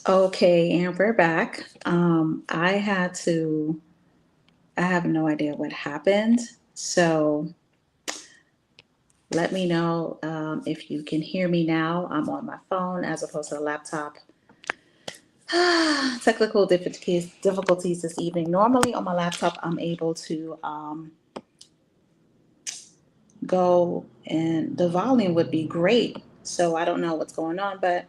Okay, and we're back. I have no idea what happened. So let me know if you can hear me now. I'm on my phone as opposed to the laptop. Technical difficulties this evening. Normally on my laptop, I'm able to go and the volume would be great. So I don't know what's going on, but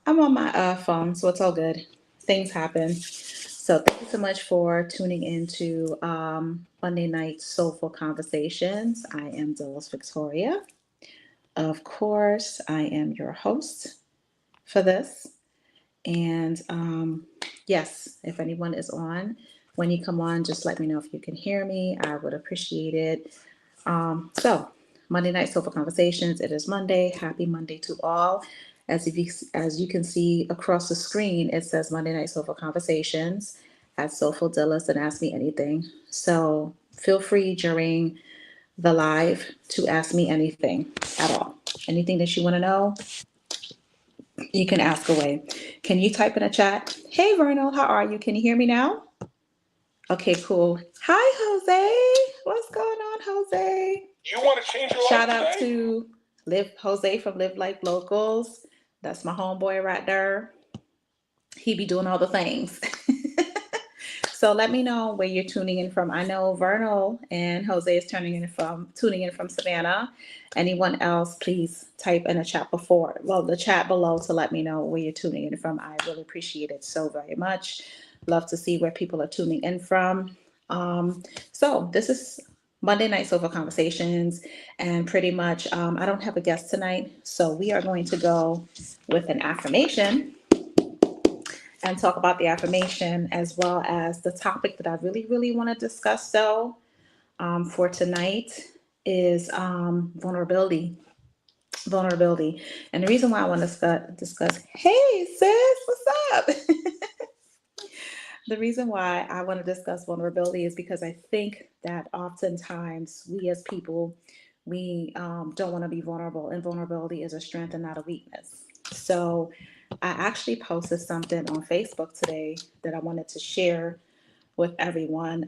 I'm on my phone, so it's all good. Things happen. So thank you so much for tuning into Monday Night Soulful Conversations. I am Dulles Victoria. Of course, I am your host for this. And yes, if anyone is on, when you come on, just let me know if you can hear me. I would appreciate it. So, Monday Night Soulful Conversations. It is Monday. Happy Monday to all. As you can see across the screen, it says Monday Night Soulful Conversations at soulfuldhylles and Ask Me Anything. So feel free during the live to ask me anything at all. Anything that you want to know, you can ask away. Can you type in a chat? Hey, Vernal, how are you? Can you hear me now? Okay, cool. Hi, Jose. What's going on, Jose? You want to change your Shout life out today? to Live Jose from Live Life Locals. That's my homeboy right there. He be doing all the things. So let me know where you're tuning in from. I know Vernal and Jose is tuning in from Savannah. Anyone else, please type in a chat the chat below to let me know where you're tuning in from. I really appreciate it so very much. Love to see where people are tuning in from. So this is Monday Night Sofa Conversations, and pretty much I don't have a guest tonight, so we are going to go with an affirmation and talk about the affirmation as well as the topic that I really, really want to discuss. So, for tonight is vulnerability. Vulnerability. And the reason why I want to discuss, hey, sis, what's up? The reason why I want to discuss vulnerability is because I think that oftentimes we as people, we don't want to be vulnerable, and vulnerability is a strength and not a weakness. So I actually posted something on Facebook today that I wanted to share with everyone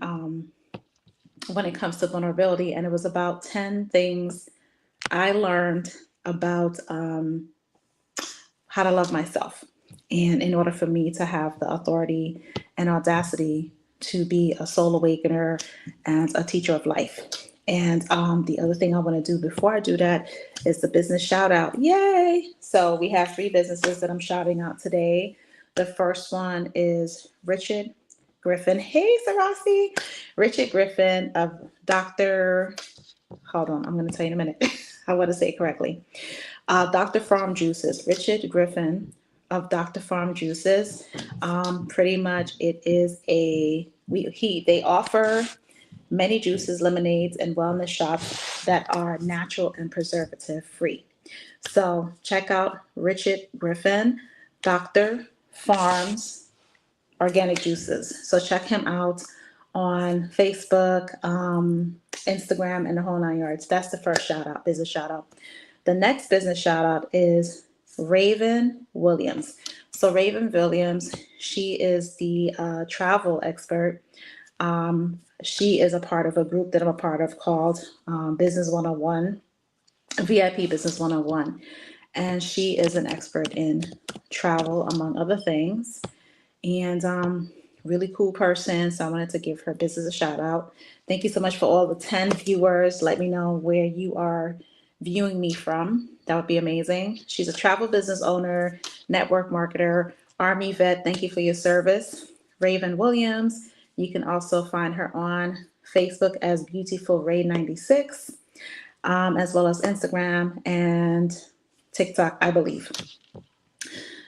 when it comes to vulnerability, and it was about 10 things I learned about how to love myself. And in order for me to have the authority and audacity to be a soul awakener and a teacher of life. And the other thing I want to do before I do that is the business shout out. Yay! So we have three businesses that I'm shouting out today. The first one is Richard Griffin. Hey, Sarasi. Richard Griffin of Dr. Hold on, I'm going to tell you in a minute. I want to say it correctly. Dr. Farm Juices, Richard Griffin of Dr. Farm Juices. Pretty much, it is they offer many juices, lemonades, and wellness shops that are natural and preservative free. So check out Richard Griffin, Dr. Farms Organic Juices. So check him out on Facebook, Instagram, and the whole nine yards. That's the first shout out, business shout out. The next business shout out is Raven Williams. So Raven Williams, she is the travel expert. She is a part of a group that I'm a part of called Business 101, VIP Business 101. And she is an expert in travel, among other things. And really cool person. So I wanted to give her business a shout out. Thank you so much for all the 10 viewers. Let me know where you are viewing me from. That would be amazing. She's a travel business owner, network marketer, Army vet. Thank you for your service. Raven Williams. You can also find her on Facebook as Beautiful Ray 96, as well as Instagram and TikTok, I believe.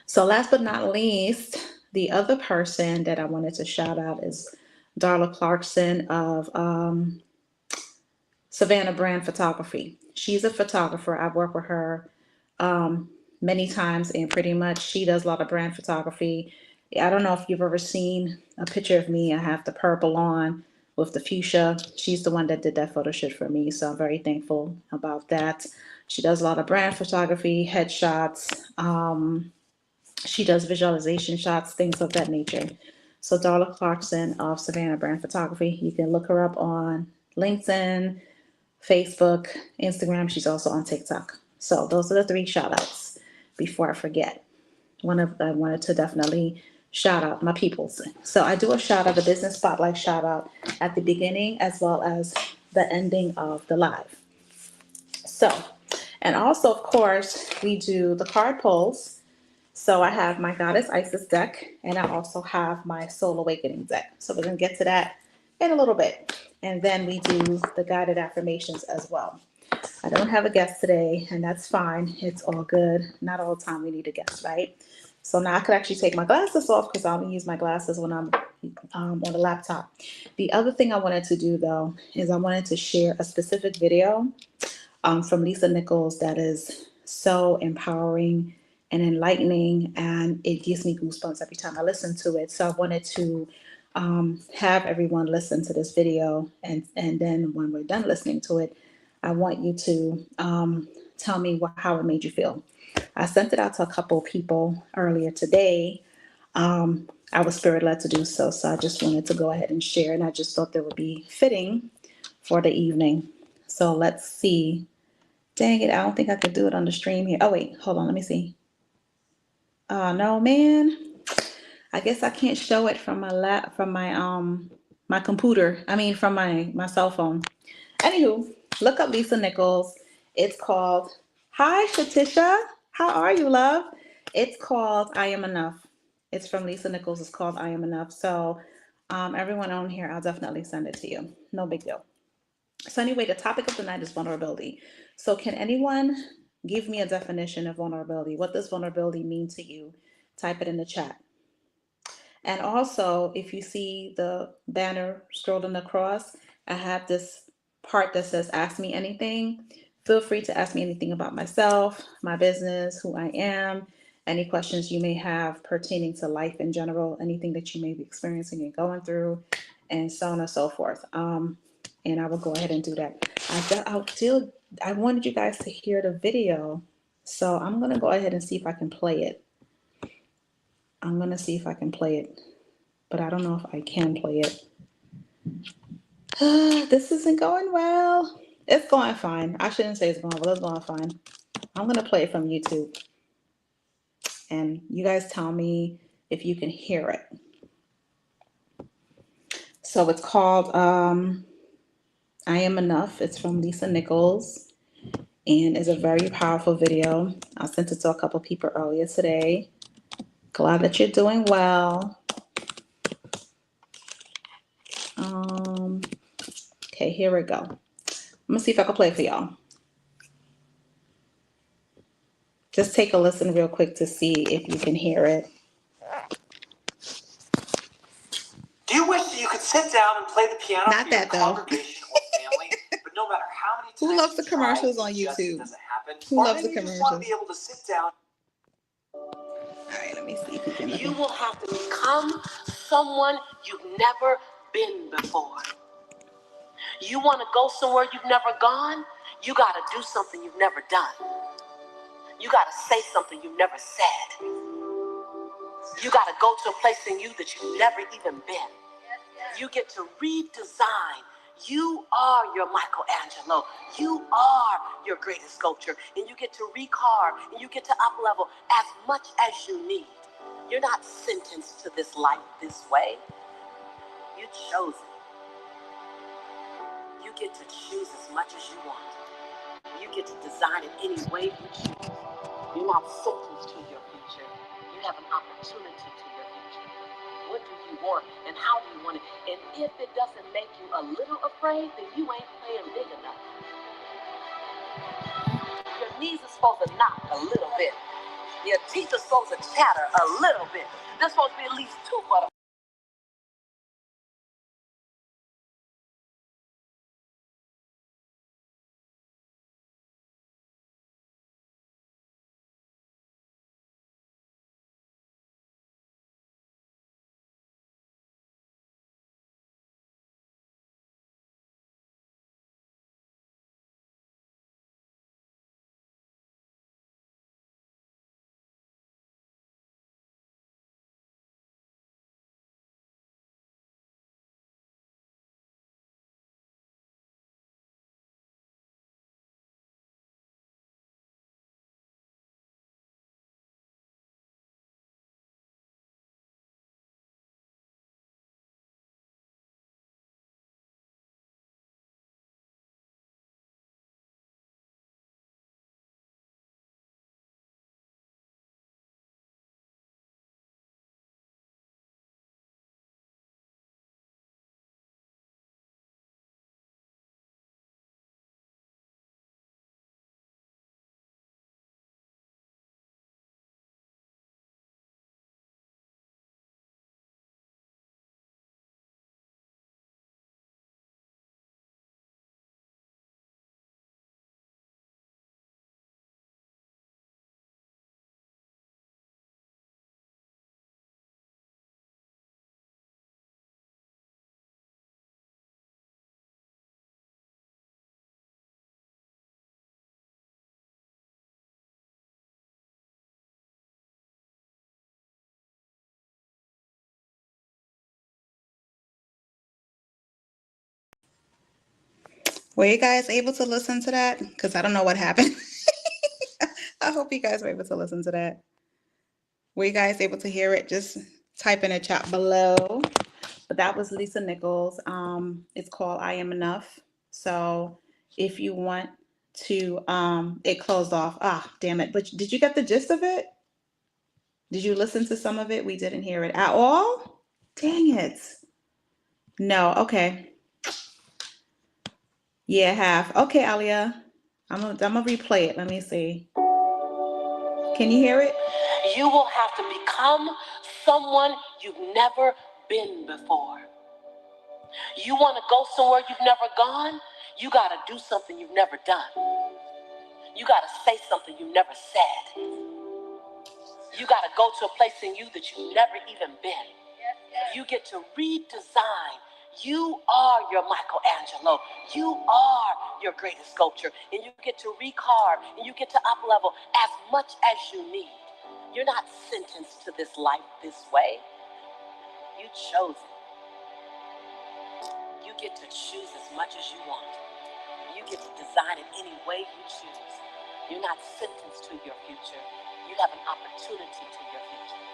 So last but not least, the other person that I wanted to shout out is Darla Clarkson of Savannah Brand Photography. She's a photographer. I've worked with her many times, and pretty much she does a lot of brand photography. I don't know if you've ever seen a picture of me. I have the purple on with the fuchsia. She's the one that did that photo shoot for me, so I'm very thankful about that. She does a lot of brand photography, headshots, She does visualization shots, things of that nature. So Darla Clarkson of Savannah Brand Photography. You can look her up on LinkedIn, Facebook, Instagram. She's also on TikTok. So those are the three shout outs before I forget. I wanted to definitely shout out my peoples. So I do a shout out, a business spotlight shout out at the beginning as well as the ending of the live. So, and also of course we do the card pulls. So I have my Goddess Isis deck and I also have my Soul Awakening deck. So we're gonna get to that in a little bit. And then we do the guided affirmations as well. I don't have a guest today, and that's fine. It's all good. Not all the time we need a guest, right? So now I could actually take my glasses off because I only use my glasses when I'm on the laptop. The other thing I wanted to do though is I wanted to share a specific video from Lisa Nichols that is so empowering and enlightening, and it gives me goosebumps every time I listen to it. So I wanted to have everyone listen to this video, and then when we're done listening to it, I want you to tell me how it made you feel. I sent it out to a couple of people earlier today. I was spirit led to do so, so I just wanted to go ahead and share, and I just thought that would be fitting for the evening. So let's see. Dang it, I don't think I could do it on the stream here. Oh wait, hold on, let me see. No, man. I guess I can't show it from my computer. I mean from my cell phone. Anywho, look up Lisa Nichols. It's called Hi Shatisha. How are you, love? It's called I Am Enough. It's from Lisa Nichols. It's called I Am Enough. So everyone on here, I'll definitely send it to you. No big deal. So anyway, the topic of the night is vulnerability. So can anyone give me a definition of vulnerability? What does vulnerability mean to you? Type it in the chat. And also, if you see the banner scrolling across, I have this part that says ask me anything. Feel free to ask me anything about myself, my business, who I am, any questions you may have pertaining to life in general, anything that you may be experiencing and going through, and so on and so forth. And I will go ahead and do that. I wanted you guys to hear the video, so I'm gonna go ahead and see if I can play it. I'm gonna see if I can play it, but I don't know if I can play it. This isn't going well. It's going fine. I shouldn't say it's going well. It's going fine. I'm gonna play it from YouTube, and you guys tell me if you can hear it. So it's called I Am Enough. It's from Lisa Nichols, and it's a very powerful video. I sent it to a couple people earlier today. Glad that you're doing well. Okay, here we go. I'm gonna see if I can play it for y'all. Just take a listen real quick to see if you can hear it. Do you wish that you could sit down and play the piano Not for your that though. congregation or family, but no matter how many times Who loves the you try, commercials it on just YouTube? doesn't happen? Who Or loves the maybe you just want to commercials? be able to sit down. All right, let me see if you can. You will have to become someone you've never been before. You want to go somewhere you've never gone? You got to do something you've never done. You got to say something you've never said. You got to go to a place in you that you've never even been. You get to redesign. You are your Michelangelo. You are your greatest sculpture. And you get to recarve and you get to up-level as much as you need. You're not sentenced to this life this way. You chose it. You get to choose as much as you want. You get to design it any way you choose. You're not sentenced to your future. You have an opportunity to your future. What do you want and how do you want it? And if it doesn't make you a little afraid, then you ain't playing big enough. Your knees are supposed to knock a little bit. Your teeth are supposed to chatter a little bit. There's supposed to be at least two butterflies. Were you guys able to listen to that? Because I don't know what happened. I hope you guys were able to listen to that. Were you guys able to hear it? Just type in a chat below. But that was Lisa Nichols. It's called I Am Enough. So if you want to, it closed off. Ah, damn it. But did you get the gist of it? Did you listen to some of it? We didn't hear it at all? Dang it. No, okay. Yeah, half. Okay, Alia. I'm gonna replay it. Let me see. Can you hear it? You will have to become someone you've never been before. You want to go somewhere you've never gone? You got to do something you've never done. You got to say something you've never said. You got to go to a place in you that you've never even been. You get to redesign. You are your Michelangelo. You are your greatest sculpture. And you get to recarve and you get to up-level as much as you need. You're not sentenced to this life this way. You chose it. You get to choose as much as you want. You get to design it any way you choose. You're not sentenced to your future. You have an opportunity to your future.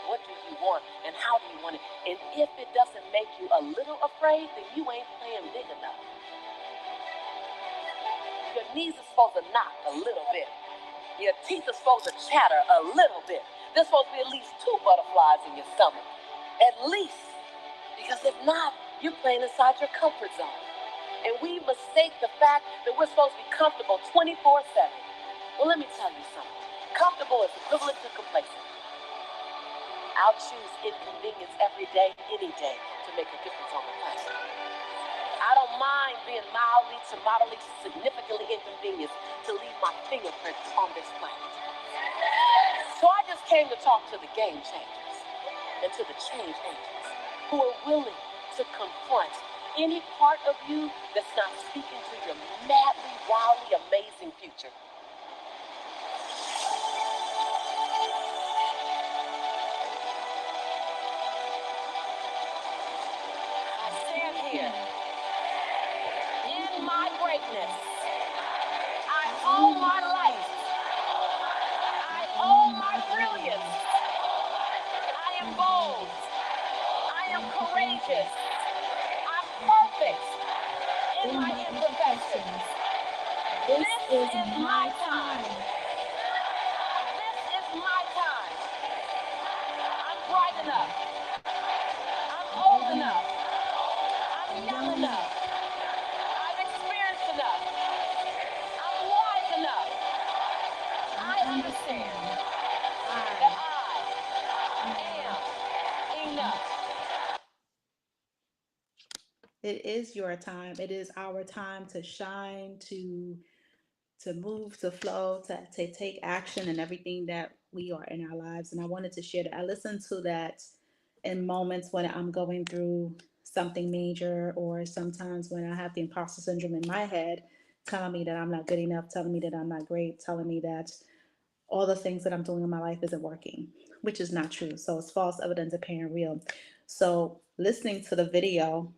What do you want and how do you want it? And if it doesn't make you a little afraid, then you ain't playing big enough. Your knees are supposed to knock a little bit. Your teeth are supposed to chatter a little bit. There's supposed to be at least 2 butterflies in your stomach. At least. Because if not, you're playing inside your comfort zone. And we mistake the fact that we're supposed to be comfortable 24/7. Well, let me tell you something. Comfortable is equivalent to complacent. I'll choose inconvenience every day, any day, to make a difference on the planet. I don't mind being mildly to moderately to significantly inconvenienced to leave my fingerprints on this planet. So I just came to talk to the game changers and to the change agents who are willing to confront any part of you that's not speaking to your madly, wildly amazing future. I stand here in my greatness. I own my life. I own my brilliance. I am bold. I am courageous. I'm perfect in my imperfections. This is my time. This is my time. I'm bright enough. I'm old enough. I'm young enough. I've experienced enough. I'm wise enough. I understand that I am enough. It is your time. It is our time to shine, to move, to flow, to take action in everything that we are in our lives. And I wanted to share that. I listen to that in moments when I'm going through something major, or sometimes when I have the imposter syndrome in my head, telling me that I'm not good enough, telling me that I'm not great, telling me that all the things that I'm doing in my life isn't working, which is not true. So it's false evidence appearing real. So listening to the video,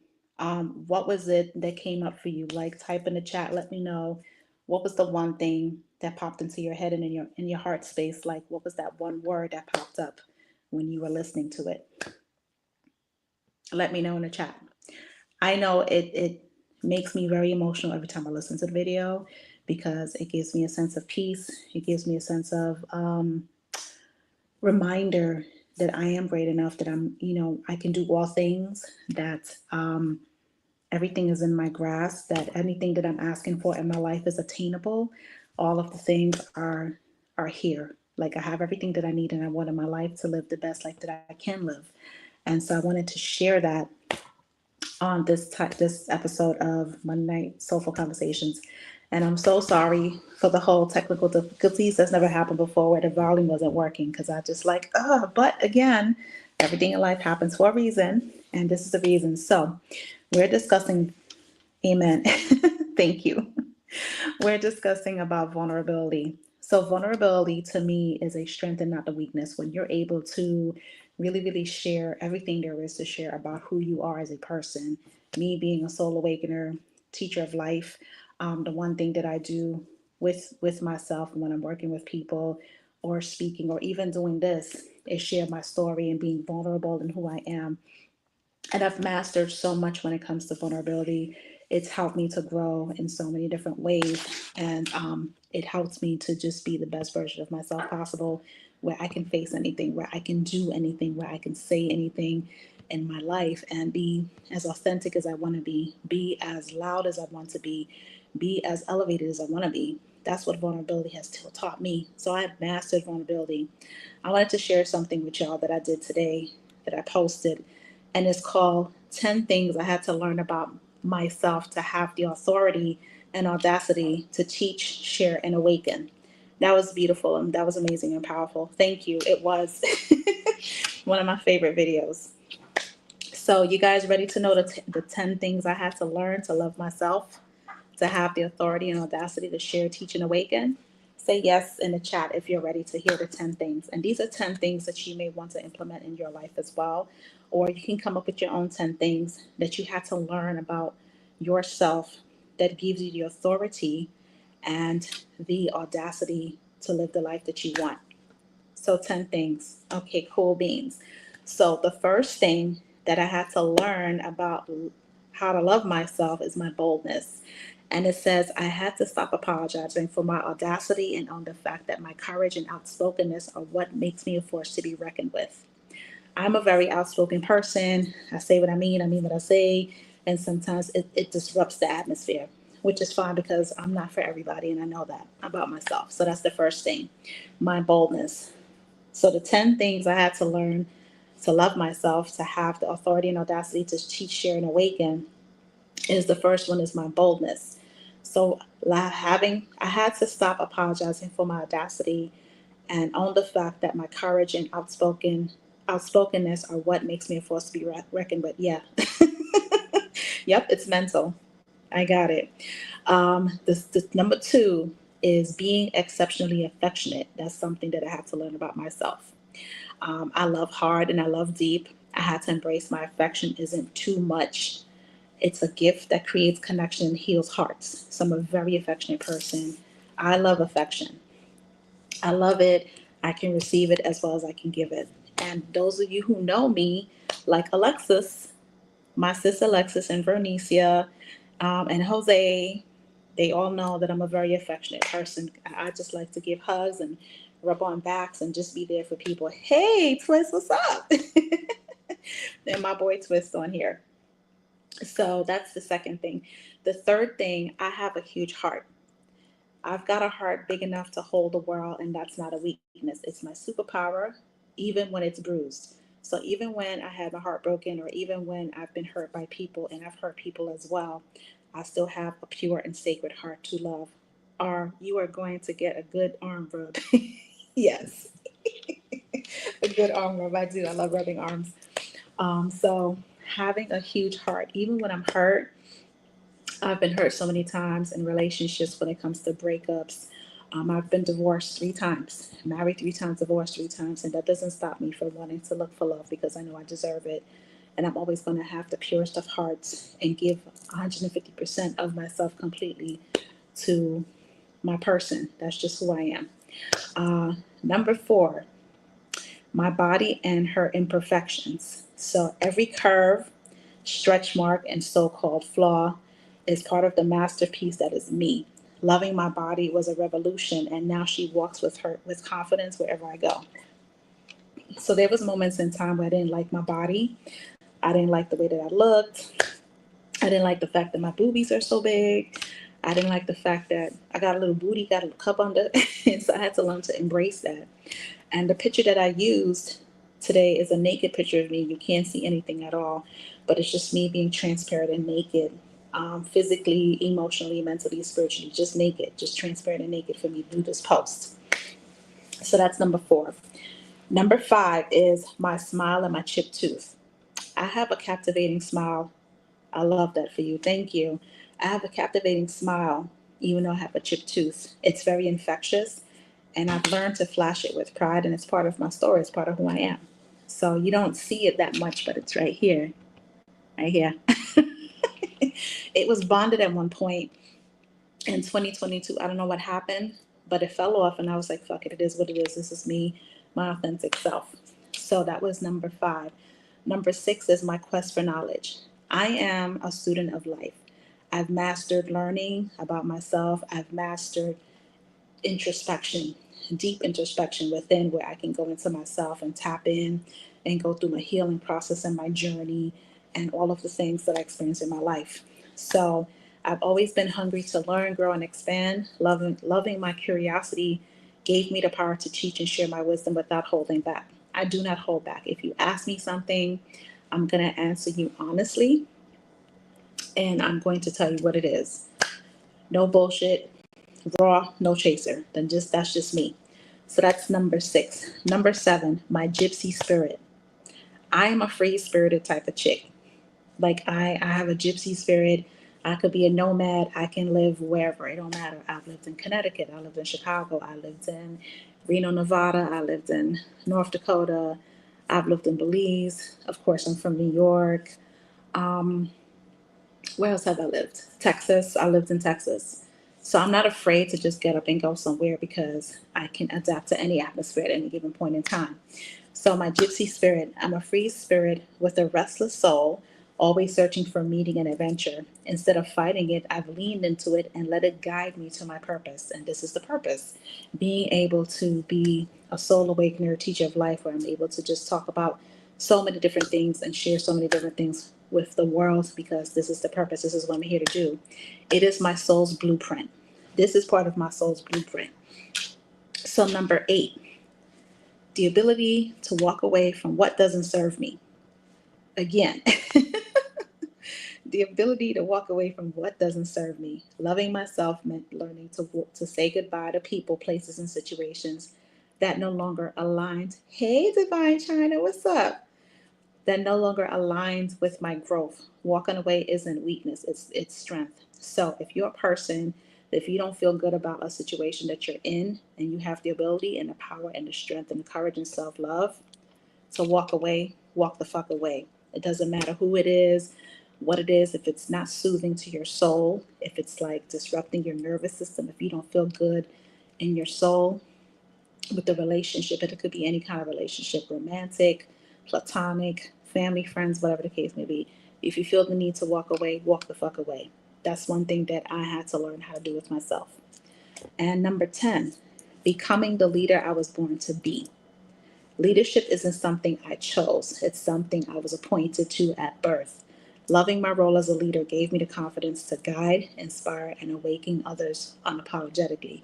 what was it that came up for you? Like, type in the chat, let me know what was the one thing that popped into your head and in your heart space. Like, what was that one word that popped up when you were listening to it? Let me know in the chat. I know it makes me very emotional every time I listen to the video, because it gives me a sense of peace. It gives me a sense of reminder that I am great enough, that I can do all things, that everything is in my grasp, that anything that I'm asking for in my life is attainable. All of the things are here. Like, I have everything that I need and I want in my life to live the best life that I can live. And so I wanted to share that on this episode of Monday Night Soulful Conversations. And I'm so sorry for the whole technical difficulties. That's never happened before, where the volume wasn't working, because I just like, but again, everything in life happens for a reason, and this is the reason. So we're discussing, amen. Thank you. We're discussing about vulnerability. So vulnerability to me is a strength and not a weakness. When you're able to really, really share everything there is to share about who you are as a person. Me being a soul awakener, teacher of life. The one thing that I do with myself when I'm working with people or speaking or even doing this is share my story and being vulnerable in who I am. And I've mastered so much when it comes to vulnerability. It's helped me to grow in so many different ways, and it helps me to just be the best version of myself possible, where I can face anything, where I can do anything, where I can say anything in my life, and be as authentic as I want to be as loud as I want to be as elevated as I want to be. That's what vulnerability has taught me. So I have mastered vulnerability. I wanted to share something with y'all that I did today that I posted, and it's called 10 Things I Had to Learn About Myself to Have the Authority and Audacity to Teach, Share, and Awaken. That was beautiful and that was amazing and powerful. Thank you. It was one of my favorite videos. So, you guys ready to know the 10 things I had to learn to love myself, to have the authority and audacity to share, teach, and awaken? Say yes in the chat if you're ready to hear the 10 things. And these are 10 things that you may want to implement in your life as well. Or you can come up with your own 10 things that you had to learn about yourself that gives you the authority and the audacity to live the life that you want. So 10 things. Okay, cool beans. So the first thing that I had to learn about how to love myself is my boldness. And it says, I had to stop apologizing for my audacity and own the fact that my courage and outspokenness are what makes me a force to be reckoned with. I'm a very outspoken person. I say what I mean what I say. And sometimes it disrupts the atmosphere, which is fine because I'm not for everybody. And I know that about myself. So that's the first thing, my boldness. So the 10 things I had to learn to love myself, to have the authority and audacity to teach, share, and awaken is the first one is my boldness. So I had to stop apologizing for my audacity and own the fact that my courage and outspokenness are what makes me a force to be reckoned with. Yeah. Yep, it's mental. I got it. The number two is being exceptionally affectionate. That's something that I had to learn about myself. I love hard and I love deep. I had to embrace my affection isn't too much. It's a gift that creates connection and heals hearts. So I'm a very affectionate person. I love affection. I love it. I can receive it as well as I can give it. And those of you who know me, like Alexis, my sis Alexis and Vernicia, and Jose, they all know that I'm a very affectionate person. I just like to give hugs and rub on backs and just be there for people. Hey, Twist, what's up? And my boy Twist on here. So that's the second thing. The third thing, I have a huge heart. I've got a heart big enough to hold the world, and that's not a weakness. It's my superpower, even when it's bruised. So even when I had my heart broken, or even when I've been hurt by people, and I've hurt people as well, I still have a pure and sacred heart to love. Or you are going to get a good arm rub. Yes, a good arm rub. I do. I love rubbing arms. So having a huge heart, even when I'm hurt, I've been hurt so many times in relationships when it comes to breakups. I've been divorced 3 times, married 3 times, divorced 3 times, and that doesn't stop me from wanting to look for love because I know I deserve it. And I'm always going to have the purest of hearts and give 150% of myself completely to my person. That's just who I am. Number 4, my body and her imperfections. So every curve, stretch mark, and so-called flaw is part of the masterpiece that is me. Loving my body was a revolution, and now she walks with confidence wherever I go. So there was moments in time where I didn't like my body. I didn't like the way that I looked. I didn't like the fact that my boobies are so big. I didn't like the fact that I got a little booty, got a little cup under. And so I had to learn to embrace that. And the picture that I used today is a naked picture of me. You can't see anything at all, but it's just me being transparent and naked, physically, emotionally, mentally, spiritually, just naked, just transparent and naked for me to do this post. So that's number 4. Number 5 is my smile and my chipped tooth. I have a captivating smile. I love that for you. Thank you. I have a captivating smile, even though I have a chipped tooth. It's very infectious, and I've learned to flash it with pride, and it's part of my story. It's part of who I am. So you don't see it that much, but it's right here. Right here. It was bonded at one point in 2022. I don't know what happened, but it fell off, and I was like, fuck it, it is what it is. This is me, my authentic self. So that was number 5. Number 6 is my quest for knowledge. I am a student of life. I've mastered learning about myself. I've mastered introspection, deep introspection within, where I can go into myself and tap in and go through my healing process and my journey and all of the things that I experience in my life. So I've always been hungry to learn, grow, and expand. Loving my curiosity gave me the power to teach and share my wisdom without holding back. I do not hold back. If you ask me something, I'm going to answer you honestly, and I'm going to tell you what it is. No bullshit, raw, no chaser. That's just me. So that's number 6. Number 7, my gypsy spirit. I am a free spirited type of chick. Like I have a gypsy spirit. I could be a nomad. I can live wherever. It don't matter. I've lived in Connecticut. I lived in Chicago. I lived in Reno, Nevada. I lived in North Dakota. I've lived in Belize. Of course, I'm from New York. Where else have I lived? Texas. I lived in Texas. So I'm not afraid to just get up and go somewhere because I can adapt to any atmosphere at any given point in time. So my gypsy spirit, I'm a free spirit with a restless soul, always searching for meaning and adventure. Instead of fighting it, I've leaned into it and let it guide me to my purpose. And this is the purpose: being able to be a soul awakener, teacher of life, where I'm able to just talk about so many different things and share so many different things with the world, because this is the purpose. This is what I'm here to do. It is my soul's blueprint. This is part of my soul's blueprint. So number 8, the ability to walk away from what doesn't serve me. Again, the ability to walk away from what doesn't serve me. Loving myself meant learning to say goodbye to people, places, and situations that no longer aligned. Hey, Divine China, what's up? That no longer aligns with my growth. Walking away isn't weakness, it's strength. So if you're a person, if you don't feel good about a situation that you're in, and you have the ability and the power and the strength and the courage and self-love to walk away, walk the fuck away. It doesn't matter who it is, what it is. If it's not soothing to your soul, if it's like disrupting your nervous system, if you don't feel good in your soul with the relationship, it could be any kind of relationship, romantic, platonic, family, friends, whatever the case may be. If you feel the need to walk away, walk the fuck away. That's one thing that I had to learn how to do with myself. And number 10, becoming the leader I was born to be. Leadership isn't something I chose, it's something I was appointed to at birth. Loving my role as a leader gave me the confidence to guide, inspire, and awaken others unapologetically.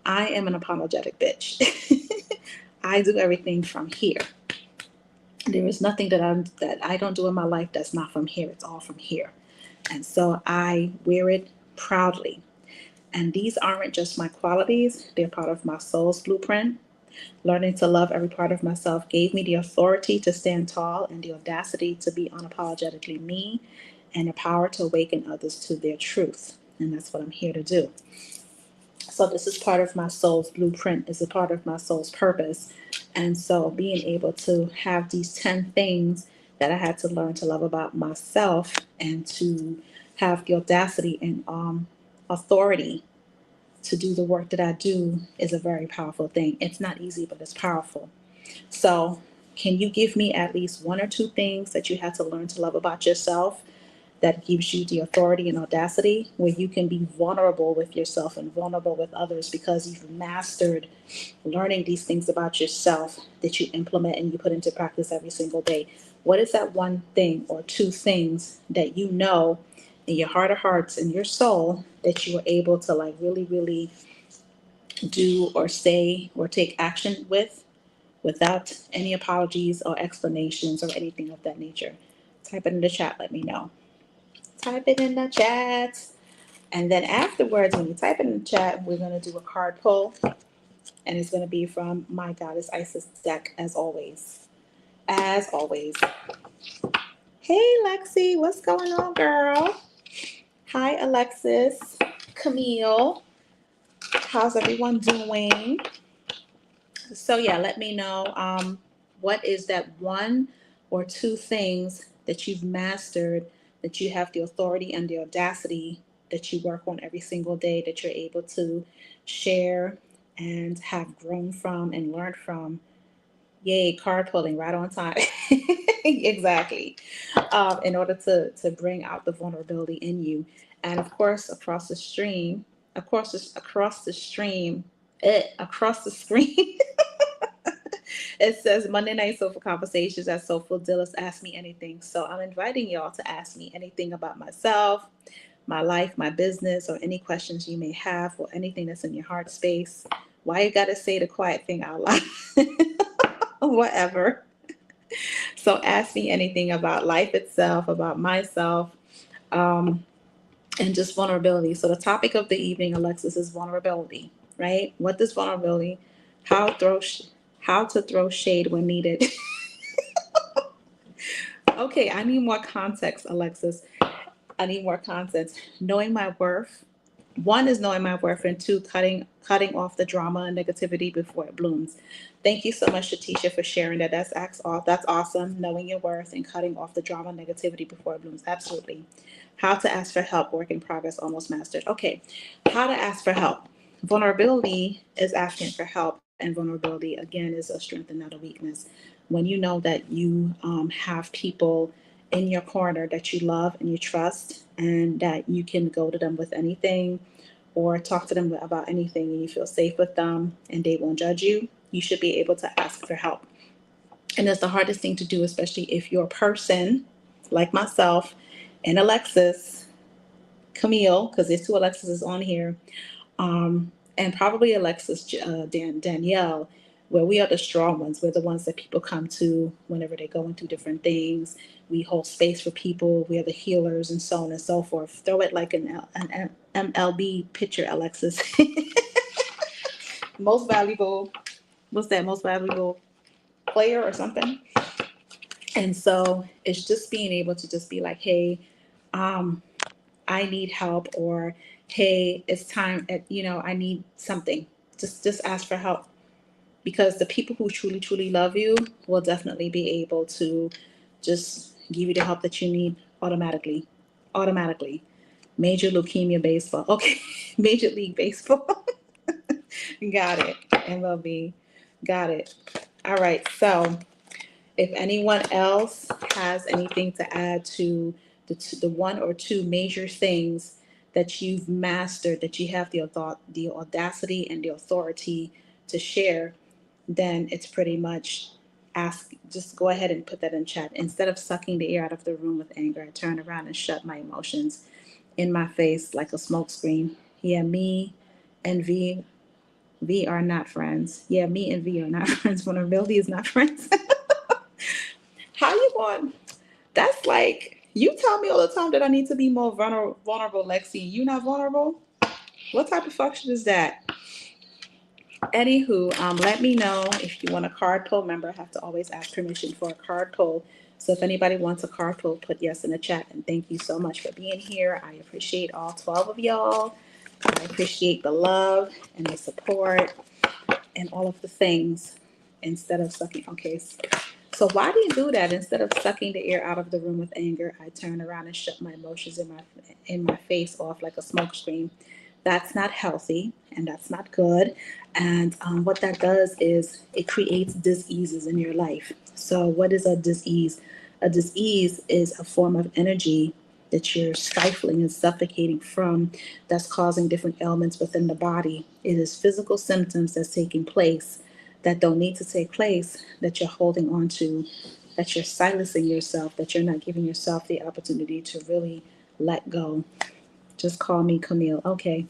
I am an apologetic bitch. I do everything from here. There is nothing that I don't do in my life that's not from here. It's all from here. And so I wear it proudly. And these aren't just my qualities, they're part of my soul's blueprint. Learning to love every part of myself gave me the authority to stand tall and the audacity to be unapologetically me, and the power to awaken others to their truth. And that's what I'm here to do. So this is part of my soul's blueprint, is a part of my soul's purpose. And so being able to have these 10 things that I had to learn to love about myself, and to have the audacity and authority to do the work that I do, is a very powerful thing. It's not easy, but it's powerful. So can you give me at least 1 or 2 things that you had to learn to love about yourself, that gives you the authority and audacity, where you can be vulnerable with yourself and vulnerable with others, because you've mastered learning these things about yourself that you implement and you put into practice every single day? What is that 1 thing or 2 things that you know in your heart of hearts, in your soul, that you were able to like really, really do or say or take action with, without any apologies or explanations or anything of that nature? Type it in the chat, let me know. Type it in the chat. And then afterwards, when you type it in the chat, we're going to do a card pull. And it's going to be from my Goddess Isis deck, as always. As always. Hey, Lexi, what's going on, girl? Hi, Alexis. Camille. How's everyone doing? So, yeah, let me know what is that 1 or 2 things that you've mastered that you have the authority and the audacity that you work on every single day, that you're able to share and have grown from and learned from. Yay, card pulling right on time. Exactly. In order to bring out the vulnerability in you. And of course, across the stream, of course, across the stream, across the screen, it says Monday Night Soulful Conversations at soulfuldhylles. Ask me anything. So I'm inviting y'all to ask me anything about myself, my life, my business, or any questions you may have, or anything that's in your heart space. Why you gotta say the quiet thing out loud? Whatever. So ask me anything about life itself, about myself, um, and just vulnerability. So the topic of the evening, Alexis, is vulnerability, right? What is vulnerability? How throw how to throw shade when needed. Okay, I need more context, Alexis. I need more context. Knowing my worth. One is knowing my worth, and two, cutting off the drama and negativity before it blooms. Thank you so much, Shatisha, for sharing that. That's awesome. Knowing your worth and cutting off the drama and negativity before it blooms. Absolutely. How to ask for help. Work in progress. Almost mastered. Okay. How to ask for help. Vulnerability is asking for help, and vulnerability again is a strength and not a weakness. When you know that you have people in your corner that you love and you trust, and that you can go to them with anything or talk to them about anything, and you feel safe with them and they won't judge you, you should be able to ask for help. And it's the hardest thing to do, especially if you're a person like myself and Alexis, Camille, because there's two Alexis's on here, and probably Alexis, Danielle, where we are the strong ones. We're the ones that people come to whenever they're going through different things. We hold space for people. We are the healers, and so on and so forth. Throw it like an MLB pitcher, Alexis. Most valuable, what's that? Most valuable player or something. And so it's just being able to just be like, hey, um, I need help, or hey, it's time, I need something. Just ask for help, because the people who truly, truly love you will definitely be able to just give you the help that you need automatically. Automatically. Major Leukemia Baseball. Okay. Major League Baseball. Got it. MLB. Got it. All right. So if anyone else has anything to add to the one or two major things that you've mastered, that you have the audacity and the authority to share, then it's pretty much just go ahead and put that in chat. Instead of sucking the air out of the room with anger, I turn around and shut my emotions in my face like a smoke screen. Yeah, me and V are not friends. Yeah, me and V are not friends. Vulnerability is not friends. How you want? That's like, you tell me all the time that I need to be more vulnerable, Lexi. You not vulnerable? What type of function is that? Anywho, let me know if you want a card pull. Remember, I have to always ask permission for a card pull. So if anybody wants a card pull, put yes in the chat. And thank you so much for being here. I appreciate all 12 of y'all. I appreciate the love and the support and all of the things. Instead of sucking, okay. So why do you do that? Instead of sucking the air out of the room with anger, I turn around and shut my emotions in my face off like a smoke screen. That's not healthy, and that's not good. And what that does is it creates diseases in your life. So what is a disease? A disease is a form of energy that you're stifling and suffocating from, that's causing different ailments within the body. It is physical symptoms that's taking place that don't need to take place, that you're holding on to, that you're silencing yourself, that you're not giving yourself the opportunity to really let go. Just call me Camille. Okay.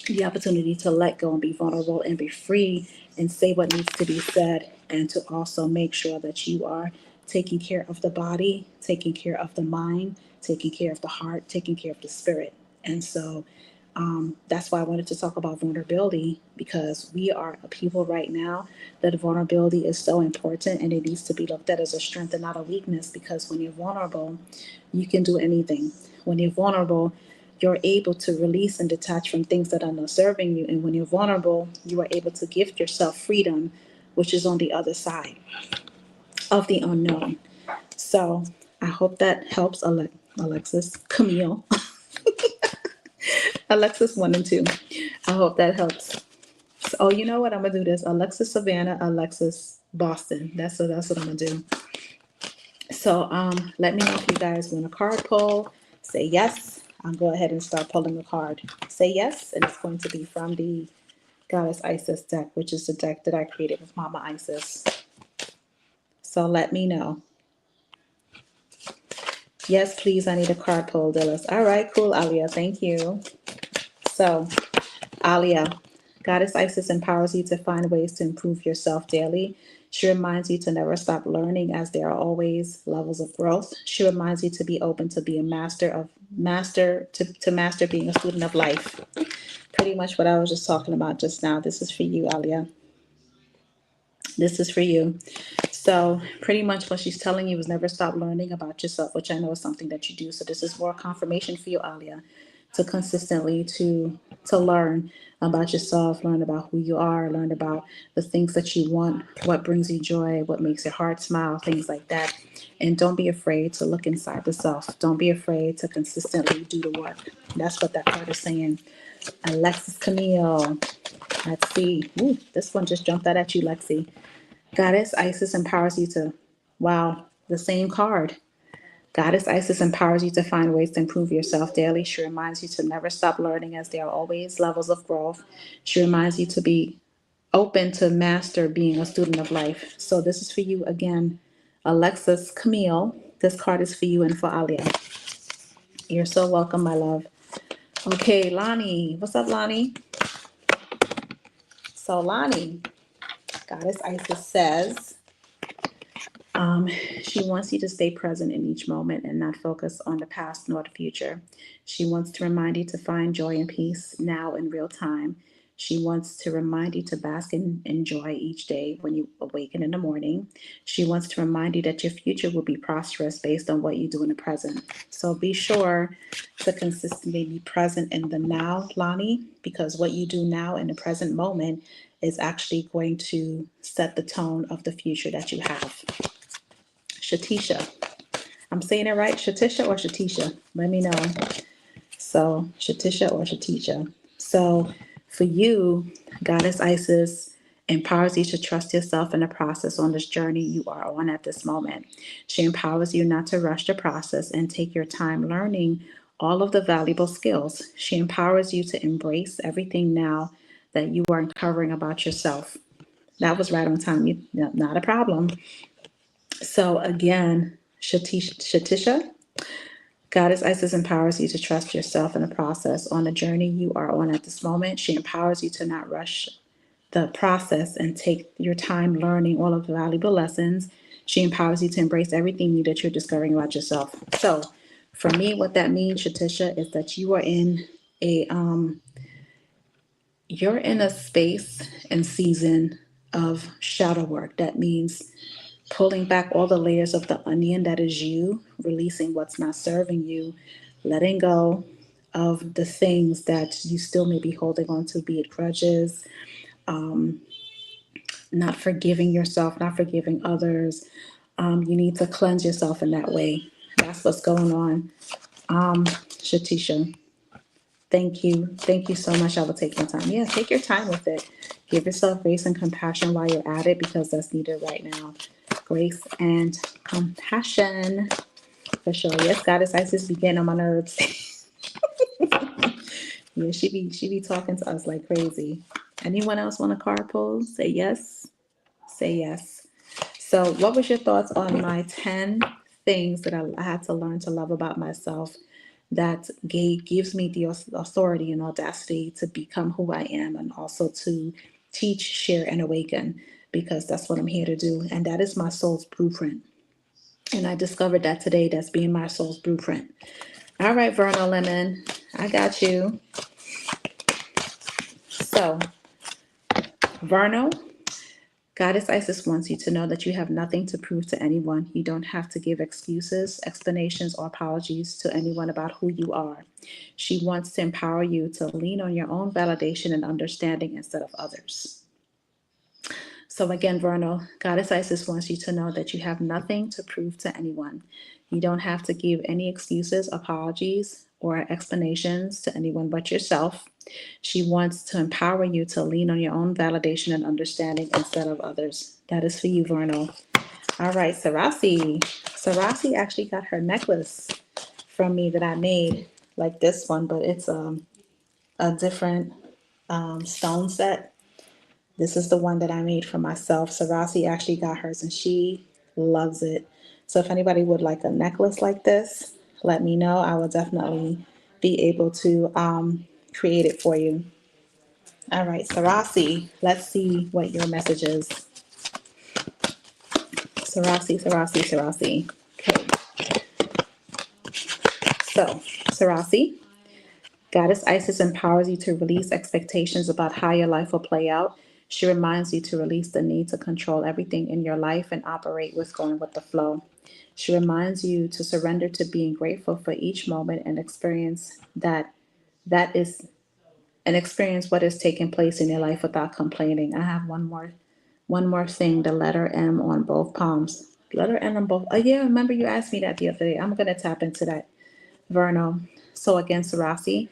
The opportunity to let go and be vulnerable and be free and say what needs to be said, and to also make sure that you are taking care of the body, taking care of the mind, taking care of the heart, taking care of the spirit. And so that's why I wanted to talk about vulnerability, because we are a people right now that vulnerability is so important, and it needs to be looked at as a strength and not a weakness, because when you're vulnerable, you can do anything. When you're vulnerable, you're able to release and detach from things that are not serving you. And when you're vulnerable, you are able to gift yourself freedom, which is on the other side of the unknown. So I hope that helps, Alexis, Camille, Alexis 1 and 2. I hope that helps. Oh, you know what? I'm gonna do this. Alexis Savannah, Alexis Boston. That's what I'm gonna do. So let me know if you guys want a card pull. Say yes. I'll go ahead and start pulling the card. Say yes, and it's going to be from the Goddess Isis deck, which is the deck that I created with Mama Isis. So let me know. Yes, please. I need a card pull, Dillis. All right, cool, Alia. Thank you. So, Alia, Goddess Isis empowers you to find ways to improve yourself daily. She reminds you to never stop learning as there are always levels of growth. She reminds you to be open to be a master being a student of life. Pretty much what I was just talking about just now. This is for you, Alia. This is for you. So pretty much what she's telling you is never stop learning about yourself, which I know is something that you do. So this is more confirmation for you, Alia, to consistently to learn about yourself, learn about who you are, learn about the things that you want, what brings you joy, what makes your heart smile, things like that. And don't be afraid to look inside the self. Don't be afraid to consistently do the work. That's what that card is saying. Alexis Camille. Let's see. Ooh, this one just jumped out at you, Lexi. Goddess Isis empowers you to, wow, the same card. Goddess Isis empowers you to find ways to improve yourself daily. She reminds you to never stop learning as there are always levels of growth. She reminds you to be open to master being a student of life. So this is for you again, Alexis Camille. This card is for you and for Alia. You're so welcome, my love. Okay, Lonnie. What's up, Lonnie? So Lonnie, Goddess Isis says, she wants you to stay present in each moment and not focus on the past nor the future. She wants to remind you to find joy and peace now in real time. She wants to remind you to bask in joy each day when you awaken in the morning. She wants to remind you that your future will be prosperous based on what you do in the present. So be sure to consistently be present in the now, Lonnie, because what you do now in the present moment is actually going to set the tone of the future that you have. Shatisha. I'm saying it right, Shatisha or Shatisha? Let me know. So, Shatisha or Shatisha. So, for you, Goddess Isis empowers you to trust yourself in the process on this journey you are on at this moment. She empowers you not to rush the process and take your time learning all of the valuable skills. She empowers you to embrace everything now that you are uncovering about yourself. That was right on time. Not a problem. So again, Shatisha, Goddess Isis empowers you to trust yourself in the process on the journey you are on at this moment. She empowers you to not rush the process and take your time learning all of the valuable lessons. She empowers you to embrace everything new that you're discovering about yourself. So for me, what that means, Shatisha, is that you are in a you're in a space and season of shadow work. That means pulling back all the layers of the onion that is you, releasing what's not serving you, letting go of the things that you still may be holding on to, be it grudges, not forgiving yourself, not forgiving others. You need to cleanse yourself in that way. That's what's going on. Shatisha, thank you. Thank you so much. I will take your time. Yeah, take your time with it. Give yourself grace and compassion while you're at it because that's needed right now. Grace and compassion. For sure. Yes, Goddess Isis be getting on my nerves. Yeah, she be talking to us like crazy. Anyone else want a card pull? Say yes. Say yes. So what was your thoughts on my 10 things that I had to learn to love about myself that gives me the authority and audacity to become who I am and also to teach, share, and awaken because that's what I'm here to do. And that is my soul's blueprint. And I discovered that today, that's being my soul's blueprint. All right, Verno Lemon, I got you. So, Verno, Goddess Isis wants you to know that you have nothing to prove to anyone. You don't have to give excuses, explanations, or apologies to anyone about who you are. She wants to empower you to lean on your own validation and understanding instead of others. So again, Vernal, Goddess Isis wants you to know that you have nothing to prove to anyone. You don't have to give any excuses, apologies, or explanations to anyone but yourself. She wants to empower you to lean on your own validation and understanding instead of others. That is for you, Vernal. All right, Sarasi. Sarasi actually got her necklace from me that I made, like this one, but it's a different stone set. This is the one that I made for myself. Sarasi actually got hers and she loves it. So if anybody would like a necklace like this, let me know. I will definitely be able to create it for you. All right, Sarasi, let's see what your message is. Sarasi, Sarasi, Sarasi. Okay, so Sarasi, Goddess Isis empowers you to release expectations about how your life will play out. She reminds you to release the need to control everything in your life and operate with going with the flow. She reminds you to surrender to being grateful for each moment and experience that is and experience what is taking place in your life without complaining. I have one more thing, the letter M on both palms. Letter M on both. Oh yeah, remember you asked me that the other day. I'm gonna tap into that, Verno. So again, Sarasi,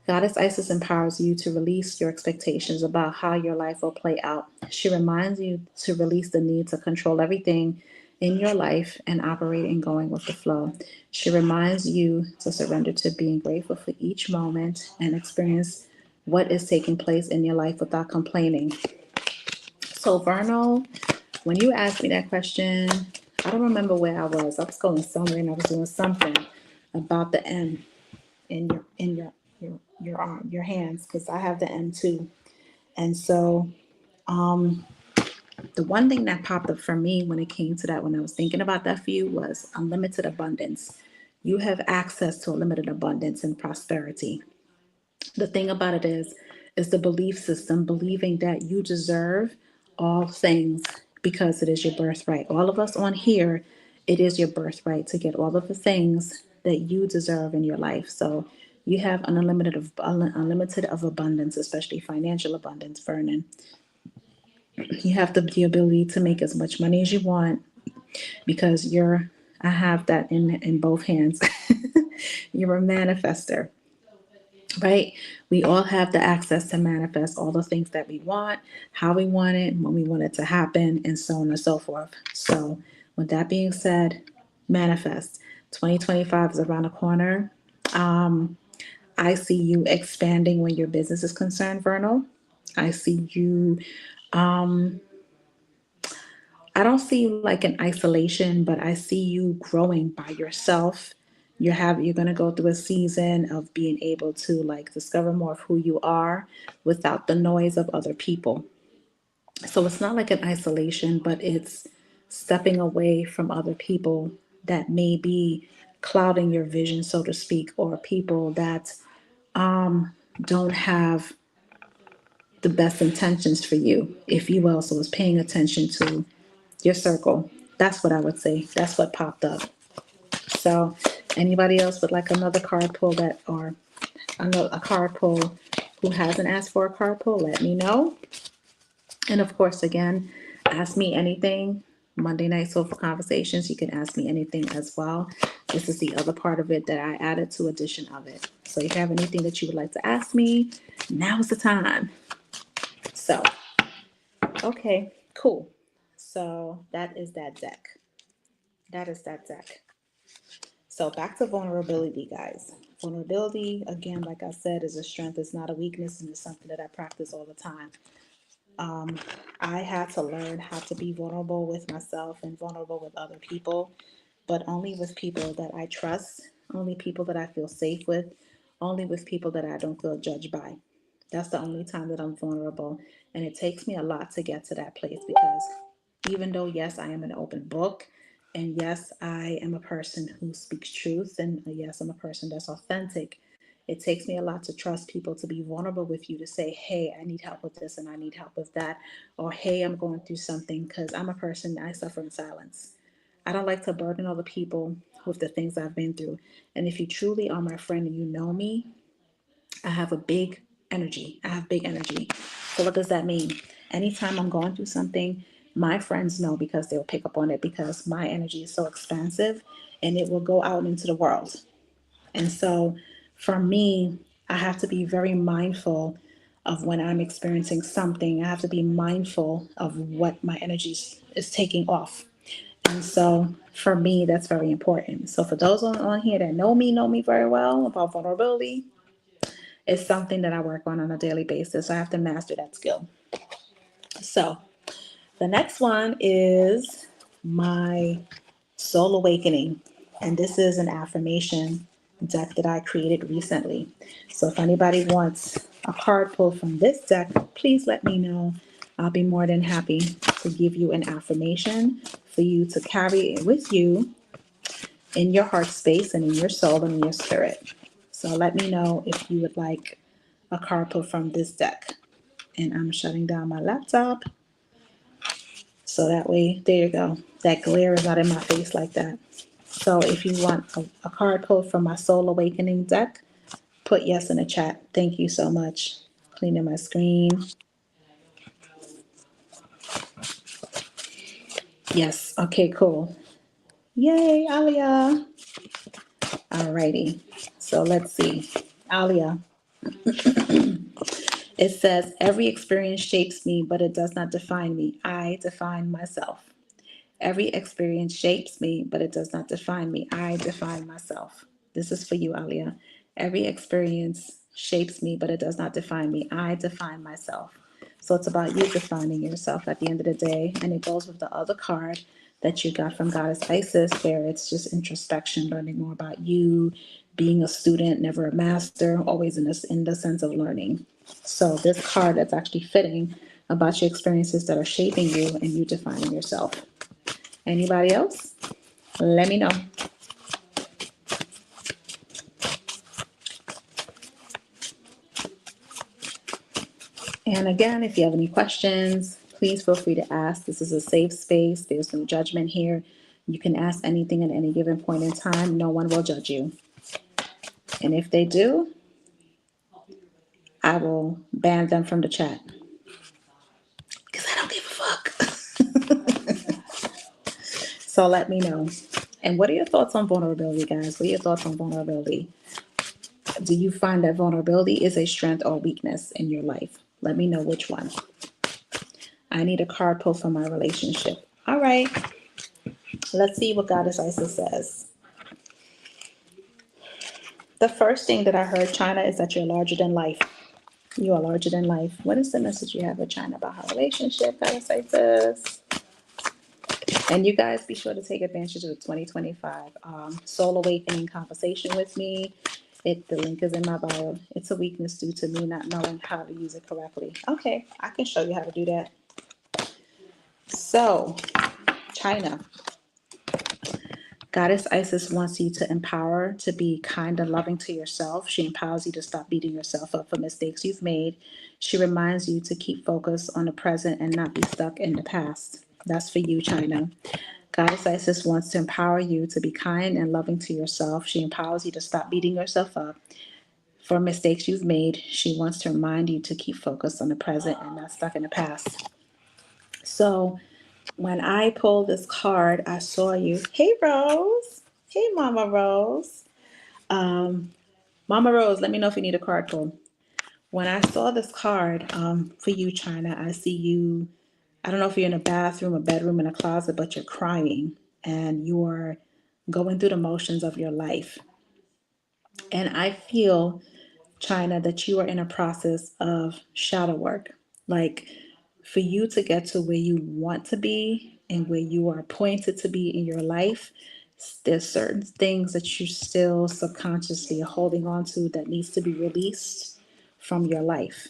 Goddess Isis empowers you to release your expectations about how your life will play out. She reminds you to release the need to control everything in your life and operate in going with the flow. She reminds you to surrender to being grateful for each moment and experience what is taking place in your life without complaining. So, Vernal, when you asked me that question, I don't remember where I was. I was going somewhere and I was doing something about the M in your arm, your hands, because I have the M too. And so the one thing that popped up for me when it came to that, when I was thinking about that for you, was unlimited abundance. You have access to unlimited abundance and prosperity. The thing about it is the belief system, believing that you deserve all things because it is your birthright. All of us on here, it is your birthright to get all of the things that you deserve in your life. So you have an unlimited of abundance, especially financial abundance, Vernon. You have the ability to make as much money as you want because I have that in both hands. You're a manifester, right? We all have the access to manifest all the things that we want, how we want it, when we want it to happen, and so on and so forth. So, with that being said, manifest. 2025 is around the corner. I see you expanding when your business is concerned, Vernal. I see you, I don't see you like in isolation, but I see you growing by yourself. You're going to go through a season of being able to like discover more of who you are without the noise of other people. So it's not like an isolation, but it's stepping away from other people that may be clouding your vision, so to speak, or people that don't have the best intentions for you, if you will. So it's paying attention to your circle. That's what I would say. That's what popped up. So anybody else would like another card pull that, or another a card pull who hasn't asked for a card pull, let me know. And of course, again, ask me anything. Monday Night Soulful Conversations, you can ask me anything as well. This is the other part of it that I added to addition of it. So if you have anything that you would like to ask me, now is the time. So, okay, cool. So that is that deck. That is that deck. So back to vulnerability, guys. Vulnerability, again, like I said, is a strength. It's not a weakness, and it's something that I practice all the time. I had to learn how to be vulnerable with myself and vulnerable with other people, but only with people that I trust, only people that I feel safe with, only with people that I don't feel judged by. That's the only time that I'm vulnerable. And it takes me a lot to get to that place because even though, yes, I am an open book, and yes, I am a person who speaks truth, and yes, I'm a person that's authentic, it takes me a lot to trust people to be vulnerable with you to say, hey, I need help with this and I need help with that. Or, hey, I'm going through something because I'm a person, I suffer in silence. I don't like to burden other people with the things I've been through. And if you truly are my friend and you know me, I have a big energy. I have big energy. So what does that mean? Anytime I'm going through something, my friends know because they'll pick up on it because my energy is so expansive and it will go out into the world. And so for me, I have to be very mindful of when I'm experiencing something. I have to be mindful of what my energy is taking off. And so for me, that's very important. So for those on here that know me very well about vulnerability, it's something that I work on a daily basis. I have to master that skill. So the next one is my soul awakening. And this is an affirmation deck that I created recently. So if anybody wants a card pull from this deck, please let me know. I'll be more than happy to give you an affirmation for you to carry it with you in your heart space and in your soul and in your spirit. So let me know if you would like a card pull from this deck. And I'm shutting down my laptop. So that way, there you go. That glare is not in my face like that. So if you want a card pull from my Soul Awakening deck, put yes in the chat. Thank you so much. Cleaning my screen. Yes. Okay, cool. Yay, Alia. Alrighty. So let's see. Alia. It says, every experience shapes me, but it does not define me. I define myself. Every experience shapes me, but it does not define me. I define myself. This is for you, Alia. Every experience shapes me, but it does not define me. I define myself. So it's about you defining yourself at the end of the day. And it goes with the other card that you got from Goddess Isis, where it's just introspection, learning more about you, being a student, never a master, always in the sense of learning. So this card that's actually fitting about your experiences that are shaping you and you defining yourself. Anybody else? Let me know. And again, if you have any questions, please feel free to ask. This is a safe space. There's no judgment here. You can ask anything at any given point in time. No one will judge you. And if they do, I will ban them from the chat. Because I don't give a fuck. So let me know. And what are your thoughts on vulnerability, guys? What are your thoughts on vulnerability? Do you find that vulnerability is a strength or weakness in your life? Let me know which one. I need a card pull for my relationship. All right. Let's see what Goddess Isis says. The first thing that I heard, China, is that you're larger than life. You are larger than life. What is the message you have with China about her relationship, Goddess Isis? And you guys be sure to take advantage of the 2025 Soul Awakening conversation with me. The link is in my bio. It's a weakness due to me not knowing how to use it correctly. Okay, I can show you how to do that. So, China. Goddess Isis wants you to empower, to be kind and loving to yourself. She empowers you to stop beating yourself up for mistakes you've made. She reminds you to keep focus on the present and not be stuck in the past. That's for you, China. Goddess Isis wants to empower you to be kind and loving to yourself. She empowers you to stop beating yourself up for mistakes you've made. She wants to remind you to keep focused on the present and not stuck in the past. So when I pulled this card, I saw you. Hey, Rose. Hey, Mama Rose. Mama Rose, let me know if you need a card pull. When I saw this card for you, China, I see you. I don't know if you're in a bathroom, a bedroom, in a closet, but you're crying and you're going through the motions of your life. And I feel, China, that you are in a process of shadow work. Like for you to get to where you want to be and where you are appointed to be in your life, there's certain things that you still subconsciously are holding on to that needs to be released from your life.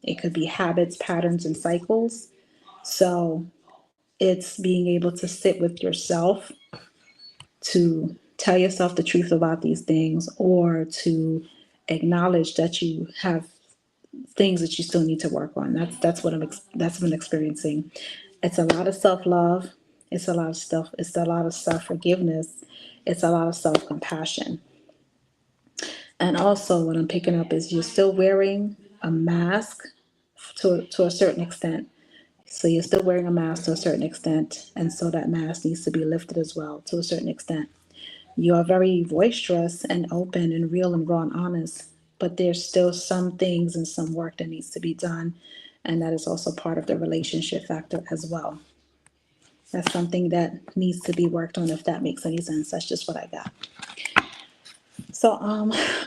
It could be habits, patterns, and cycles. So it's being able to sit with yourself to tell yourself the truth about these things or to acknowledge that you have things that you still need to work on. That's what I'm experiencing. It's a lot of self-love. It's a lot of stuff. It's a lot of self-forgiveness. It's a lot of self-compassion. And also what I'm picking up is you're still wearing a mask to a certain extent. So you're still wearing a mask to a certain extent, and so that mask needs to be lifted as well to a certain extent. You are very boisterous and open and real and raw and honest, but there's still some things and some work that needs to be done, and that is also part of the relationship factor as well. That's something that needs to be worked on, if that makes any sense. That's just what I got. So,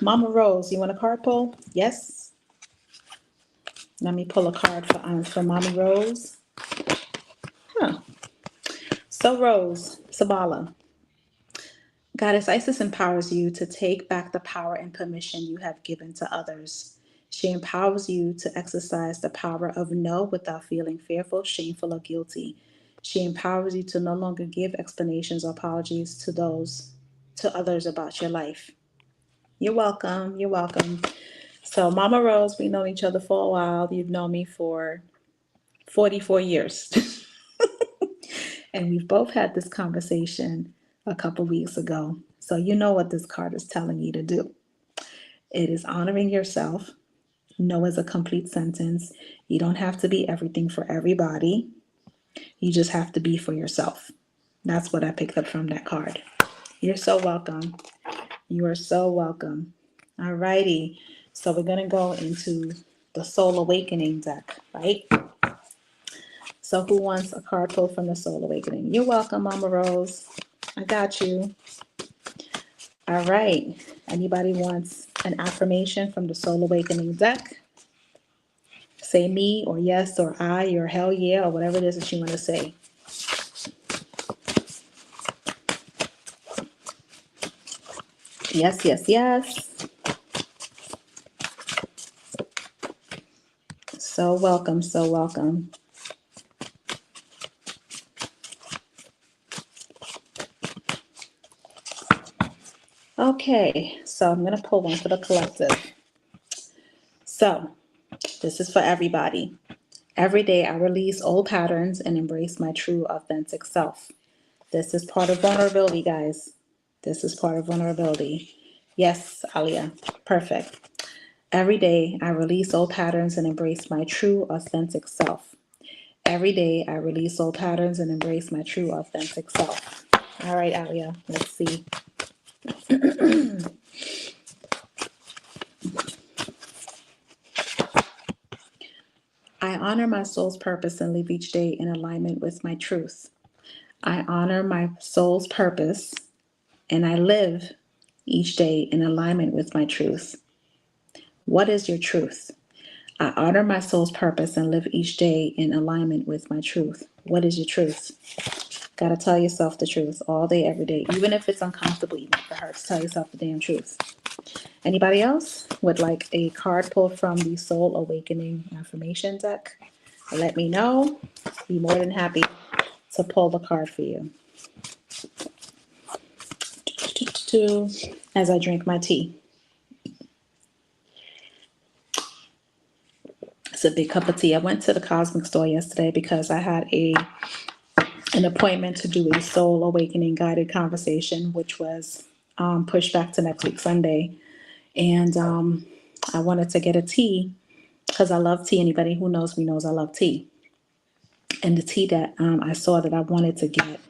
Mama Rose, you want a card pull? Yes. Let me pull a card for Mama Rose. Huh. So Rose, Sabala, Goddess Isis empowers you to take back the power and permission you have given to others. She empowers you to exercise the power of no without feeling fearful, shameful, or guilty. She empowers you to no longer give explanations or apologies to others about your life. You're welcome. You're welcome. So, Mama Rose, we've known each other for a while. You've known me for 44 years. And we've both had this conversation a couple weeks ago. So, you know what this card is telling you to do. It is honoring yourself. No is a complete sentence. You don't have to be everything for everybody. You just have to be for yourself. That's what I picked up from that card. You're so welcome. You are so welcome. All righty. So we're going to go into the Soul Awakening deck, right? So who wants a card pull from the Soul Awakening? You're welcome, Mama Rose. I got you. All right. Anybody wants an affirmation from the Soul Awakening deck? Say me or yes or I or hell yeah or whatever it is that you want to say. Yes, yes, yes. So welcome, so welcome. Okay, so I'm going to pull one for the collective. So this is for everybody. Every day I release old patterns and embrace my true authentic self. This is part of vulnerability, guys. This is part of vulnerability. Yes, Alia. Perfect. Every day I release old patterns and embrace my true authentic self. Every day I release old patterns and embrace my true authentic self. All right, Alia, let's see. I honor my soul's purpose and live each day in alignment with my truth. I honor my soul's purpose and I live each day in alignment with my truth. What is your truth? I honor my soul's purpose and live each day in alignment with my truth. What is your truth? Gotta tell yourself the truth all day, every day, even if it's uncomfortable, even if it hurts. Tell yourself the damn truth. Anybody else would like a card pulled from the Soul Awakening Affirmation deck? Let me know. Be more than happy to pull the card for you. As I drink my tea. It's a big cup of tea. I went to the cosmic store yesterday because I had an appointment to do a Soul Awakening guided conversation, which was pushed back to next week, Sunday. And I wanted to get a tea because I love tea. Anybody who knows me knows I love tea. And the tea that I saw that I wanted to get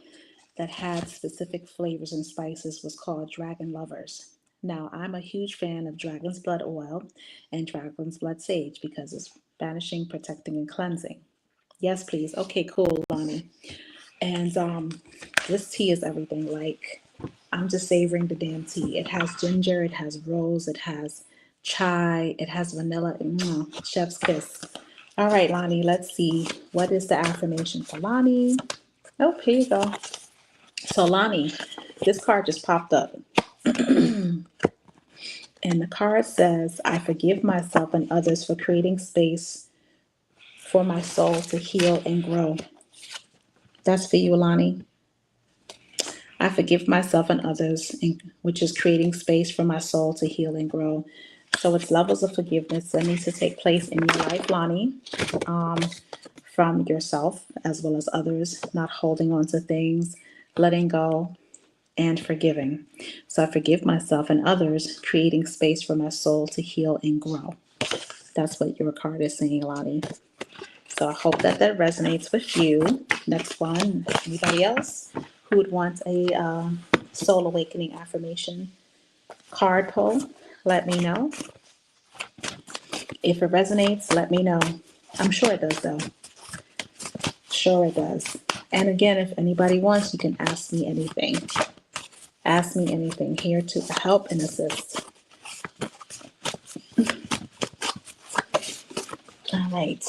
that had specific flavors and spices was called Dragon Lovers. Now, I'm a huge fan of dragon's blood oil and dragon's blood sage because it's banishing, protecting, and cleansing. Yes, please. Okay, cool, Lonnie. And this tea is everything. Like, I'm just savoring the damn tea. It has ginger, it has rose, it has chai, it has vanilla. Chef's kiss. All right, Lonnie, let's see. What is the affirmation for Lonnie? Oh, here you go. So, Lonnie, this card just popped up. And the card says, I forgive myself and others for creating space for my soul to heal and grow. That's for you, Lonnie. I forgive myself and others, which is creating space for my soul to heal and grow. So it's levels of forgiveness that need to take place in your life, Lonnie, from yourself as well as others, not holding on to things, letting go, and forgiving. So I forgive myself and others, creating space for my soul to heal and grow. That's what your card is saying, Lonnie. So I hope that that resonates with you. Next one. Anybody else who would want a soul awakening affirmation card pull? Let me know. If it resonates, let me know. I'm sure it does, though. Sure it does. And again, if anybody wants, you can ask me anything. Ask me anything, here to help and assist. All right.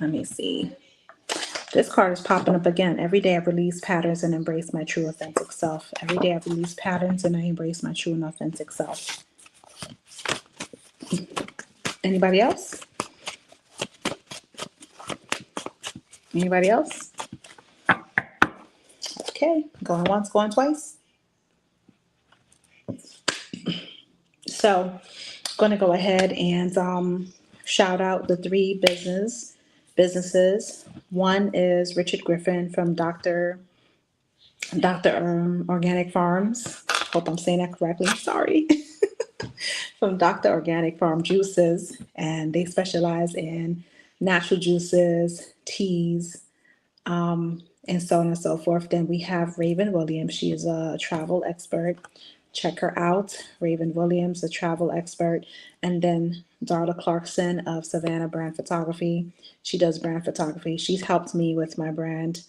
Let me see. This card is popping up again. Every day I release patterns and embrace my true authentic self. Every day I release patterns and I embrace my true and authentic self. Anybody else? Anybody else? Okay, going once, going twice. So, I'm going to go ahead and shout out the three businesses. One is Richard Griffin from Dr. Organic Farms. Hope I'm saying that correctly. Sorry. From Dr. Organic Farm Juices, and they specialize in natural juices, teas, and so on and so forth. Then we have Raven Williams. She is a travel expert. Check her out. Raven Williams, a travel expert. And then Darla Clarkson of Savannah Brand Photography. She does brand photography. She's helped me with my brand.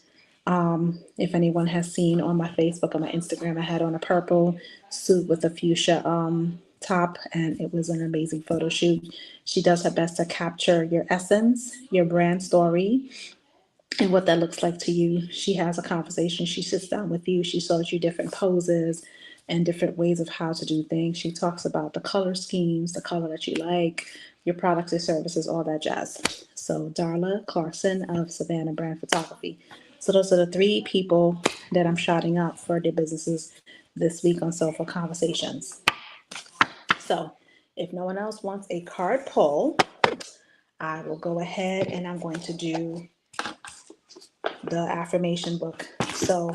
If anyone has seen on my Facebook or my Instagram, I had on a purple suit with a fuchsia top, and it was an amazing photo shoot. She does her best to capture your essence, your brand story, and what that looks like to you. She has a conversation. She sits down with you. She shows you different poses and different ways of how to do things. She talks about the color schemes, the color that you like, your products and services, all that jazz. So Darla Clarkson of Savannah Brand Photography. So those are the three people that I'm shouting out for their businesses this week on Soulful Conversations. So if no one else wants a card pull, I will go ahead and I'm going to do the affirmation book. So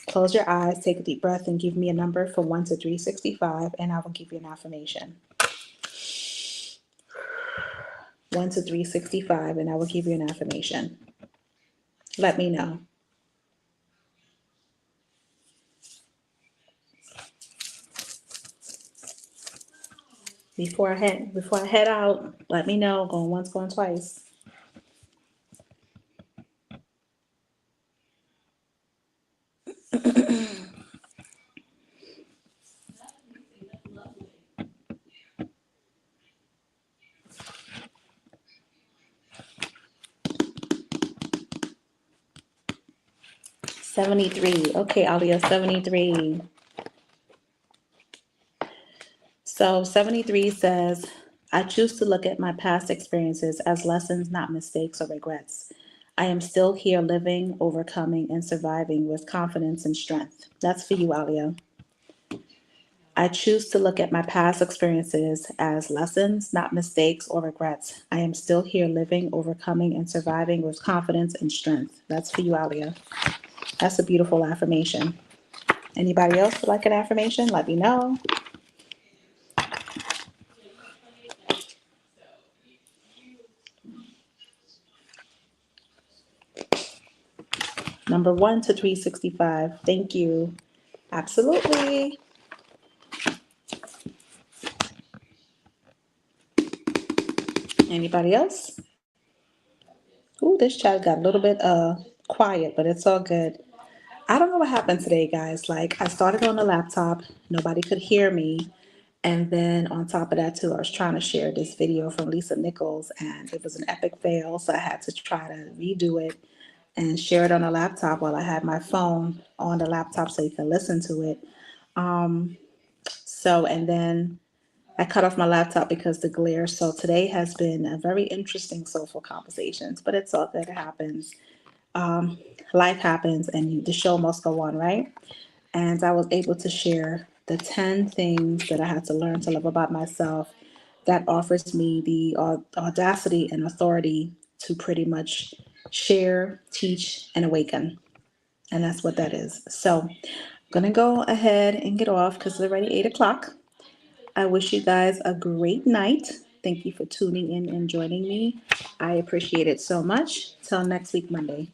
close your eyes, take a deep breath, and give me a number from 1 to 365, and I will give you an affirmation. 1 to 365, and I will give you an affirmation. Let me know. Before I head out, let me know. Going once, going twice. $73. Okay, Alia, 73. So 73 says, I choose to look at my past experiences as lessons, not mistakes or regrets. I am still here living, overcoming, and surviving with confidence and strength. That's for you, Alia. I choose to look at my past experiences as lessons, not mistakes or regrets. I am still here living, overcoming, and surviving with confidence and strength. That's for you, Alia. That's a beautiful affirmation. Anybody else would like an affirmation? Let me know. Number 1 to 365. Thank you. Absolutely. Anybody else? Ooh, this chat got a little bit quiet, but it's all good. I don't know what happened today, guys. Like, I started on the laptop, nobody could hear me. And then on top of that, too, I was trying to share this video from Lisa Nichols, and it was an epic fail. So I had to try to redo it and share it on a laptop while I had my phone on the laptop so you can listen to it. And then I cut off my laptop because the glare. So today has been a very interesting Soulful Conversations, but it's all good. It happens. Life happens and the show must go on, right? And I was able to share the 10 things that I had to learn to love about myself that offers me the audacity and authority to pretty much share, teach, and awaken. And that's what that is. So I'm going to go ahead and get off because it's already 8 o'clock. I wish you guys a great night. Thank you for tuning in and joining me. I appreciate it so much. Till next week, Monday.